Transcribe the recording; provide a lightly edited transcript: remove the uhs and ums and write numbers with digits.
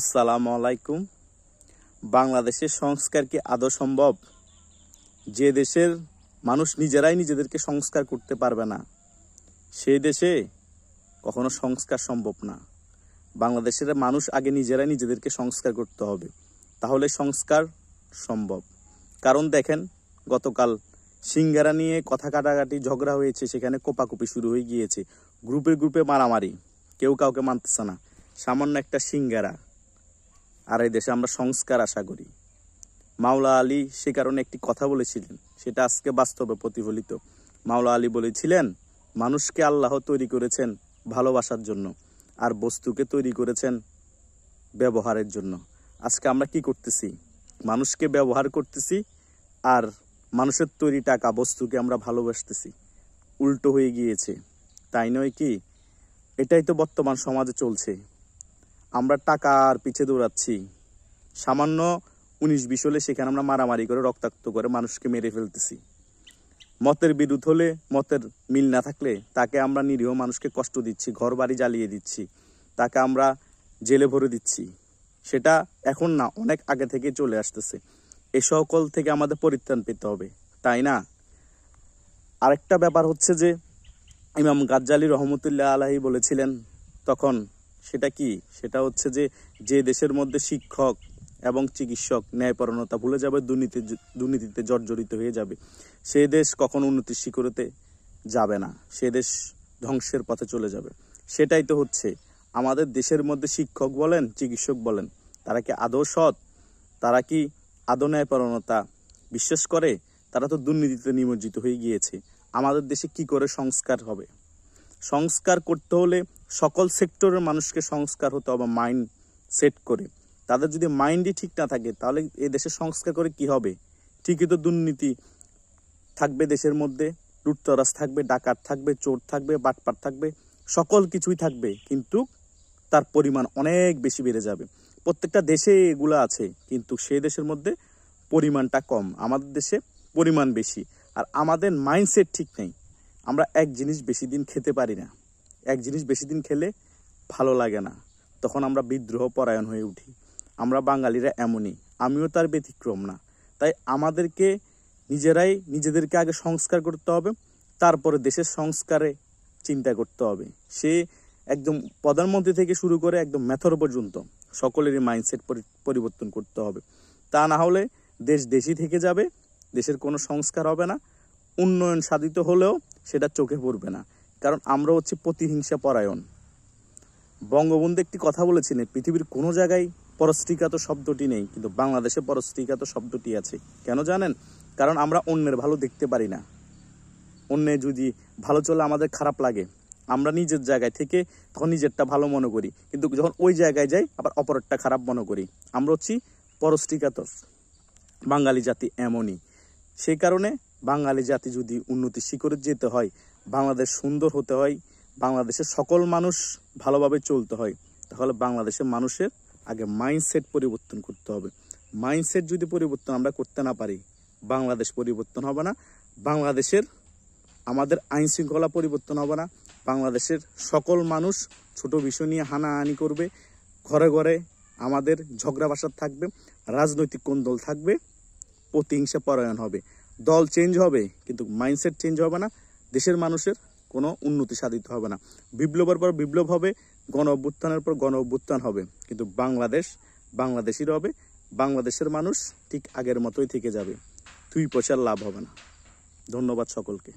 আসসালামু আলাইকুম। বাংলাদেশের সংস্কার কি আদৌ সম্ভব? যে দেশের মানুষ নিজেরাই নিজেদেরকে সংস্কার করতে পারবে না, সেই দেশে কখনো সংস্কার সম্ভব না। বাংলাদেশের মানুষ আগে নিজেরাই নিজেদেরকে সংস্কার করতে হবে, তাহলে সংস্কার সম্ভব। কারণ দেখেন, গতকাল সিঙ্গারা নিয়ে কথা কাটাকাটি ঝগড়া হয়েছে, সেখানে কোপাকুপি শুরু হয়ে গিয়েছে, গ্রুপে গ্রুপে মারামারি, কেউ কাউকে মানতেছে না। সামান্য একটা সিঙ্গারা, আর এই দেশে আমরা সংস্কার আশা করি। মাওলা আলী সে কারণে একটি কথা বলেছিলেন, সেটা আজকে বাস্তবে প্রতিফলিত। মাওলা আলী বলেছিলেন, মানুষকে আল্লাহ তৈরি করেছেন ভালোবাসার জন্য, আর বস্তুকে তৈরি করেছেন ব্যবহারের জন্য। আজকে আমরা কি করতেছি? মানুষকে ব্যবহার করতেছি, আর মানুষের তৈরি টাকা বস্তুকে আমরা ভালোবাসতেছি। উল্টো হয়ে গিয়েছে, তাই নয় কি? এটাই তো বর্তমান সমাজে চলছে। আমরা টাকার পিছে দৌড়াচ্ছি, সামান্য 19-20 হলে সেখানে আমরা মারামারি করে রক্তাক্ত করে মানুষকে মেরে ফেলতেছি। মতের বিরোধ হলে, মতের মিল না থাকলে তাকে আমরা নিরীহ মানুষকে কষ্ট দিচ্ছি, ঘর বাড়ি জ্বালিয়ে দিচ্ছি, তাকে আমরা জেলে ভরে দিচ্ছি। সেটা এখন না, অনেক আগে থেকে চলে আসতেছে। এ সকল থেকে আমাদের পরিত্রাণ পেতে হবে, তাই না? আরেকটা ব্যাপার হচ্ছে যে, ইমাম গাজ্জালী রহমতুল্লাহ আলাইহি বলেছিলেন তখন, সেটা কি? সেটা হচ্ছে যে, যে দেশের মধ্যে শিক্ষক এবং চিকিৎসক ন্যায়পরায়ণতা ভুলে যাবে, দুর্নীতিতে জর্জরিত হয়ে যাবে, সে দেশ কখনো উন্নতির শিখরতে যাবে না, সে দেশ ধ্বংসের পথে চলে যাবে। সেটাই তো হচ্ছে। আমাদের দেশের মধ্যে শিক্ষক বলেন, চিকিৎসক বলেন, তারা কি আদৌ সৎ? তারা কি আদৌ ন্যায়পরায়ণতা বিশ্বাস করে? তারা তো দুর্নীতিতে নিমজ্জিত হয়ে গিয়েছে। আমাদের দেশে কি করে সংস্কার হবে? সংস্কার করতে হলে সকল সেক্টরের মানুষকে সংস্কার হতে হবে, মাইন্ড সেট করে। তাদের যদি মাইন্ডই ঠিক না থাকে, তাহলে এই দেশে সংস্কার করে কি হবে? ঠিকই তো দুর্নীতি থাকবে দেশের মধ্যে, লুটতরাজ থাকবে, ডাকাত থাকবে, চোর থাকবে, বাটপার থাকবে, সকল কিছুই থাকবে, কিন্তু তার পরিমাণ অনেক বেশি বেড়ে যাবে। প্রত্যেকটা দেশে এগুলো আছে, কিন্তু সেই দেশের মধ্যে পরিমাণটা কম, আমাদের দেশে পরিমাণ বেশি। আর আমাদের মাইন্ডসেট ঠিক নেই। আমরা এক জিনিস বেশি দিন খেতে পারি না, এক জিনিস বেশি দিন খেলে ভালো লাগে না, তখন আমরা বিদ্রোহ পরায়ণ হয়ে উঠি। আমরা বাঙালিরা এমনই, আমিও তার ব্যতিক্রম না। তাই আমাদেরকে নিজেরাই নিজেদেরকে আগে সংস্কার করতে হবে, তারপরে দেশের সংস্কারে চিন্তা করতে হবে। সে একদম প্রধানমন্ত্রী থেকে শুরু করে একদম মেথর পর্যন্ত সকলেরই মাইন্ডসেট পরিবর্তন করতে হবে। তা না হলে দেশ দেশই থেকে যাবে, দেশের কোনো সংস্কার হবে না, উন্নয়ন সাধিত হলেও সেটা চোখে পড়বে না। কারণ আমরা হচ্ছে প্রতিহিংসা পরায়ণ। বঙ্গবন্ধু একটি কথা বলেছিলেন, পৃথিবীর কোনো জায়গায় পরশ্রীঘাত শব্দটি নেই, কিন্তু বাংলাদেশে পরশ্রীঘাত শব্দটি আছে। কেন জানেন? কারণ আমরা অন্যের ভালো দেখতে পারি না। অন্যে যদি ভালো চলে আমাদের খারাপ লাগে, আমরা নিজের জায়গায় থেকে তখন নিজেরটা ভালো মনে করি, কিন্তু যখন ওই জায়গায় যাই আবার অপরেরটা খারাপ মনে করি। আমরা হচ্ছি পরশ্রীঘাত। বাঙালি জাতি এমনই। সেই কারণে বাঙালি জাতি যদি উন্নতির শিখরে যেতে হয়, বাংলাদেশ সুন্দর হতে হয়, বাংলাদেশের সকল মানুষ ভালোভাবে চলতে হয়, তাহলে বাংলাদেশের মানুষের আগে মাইন্ডসেট পরিবর্তন করতে হবে। মাইন্ডসেট যদি পরিবর্তন আমরা করতে না পারি, বাংলাদেশ পরিবর্তন হবে না। বাংলাদেশের আমাদের আইন শৃঙ্খলা পরিবর্তন হবে না। বাংলাদেশের সকল মানুষ ছোট বিষয় নিয়ে হানাহানি করবে, ঘরে ঘরে আমাদের ঝগড়া বাসার থাকবে, রাজনৈতিক কোন্দল থাকবে, প্রতিহিংসা পরায়ণ হবে। দল চেঞ্জ হবে, কিন্তু মাইন্ডসেট চেঞ্জ হবে না। দেশের মানুষের কোনো উন্নতি সাধিত হবে না। বিপ্লবের পর বিপ্লব হবে, গণ অভ্যুত্থানের পর গণ অভ্যুত্থান হবে, কিন্তু বাংলাদেশ বাংলাদেশির হবে। বাংলাদেশের মানুষ ঠিক আগের মতোই থেকে যাবে, 2 পয়সার লাভ হবে না। ধন্যবাদ সকলকে।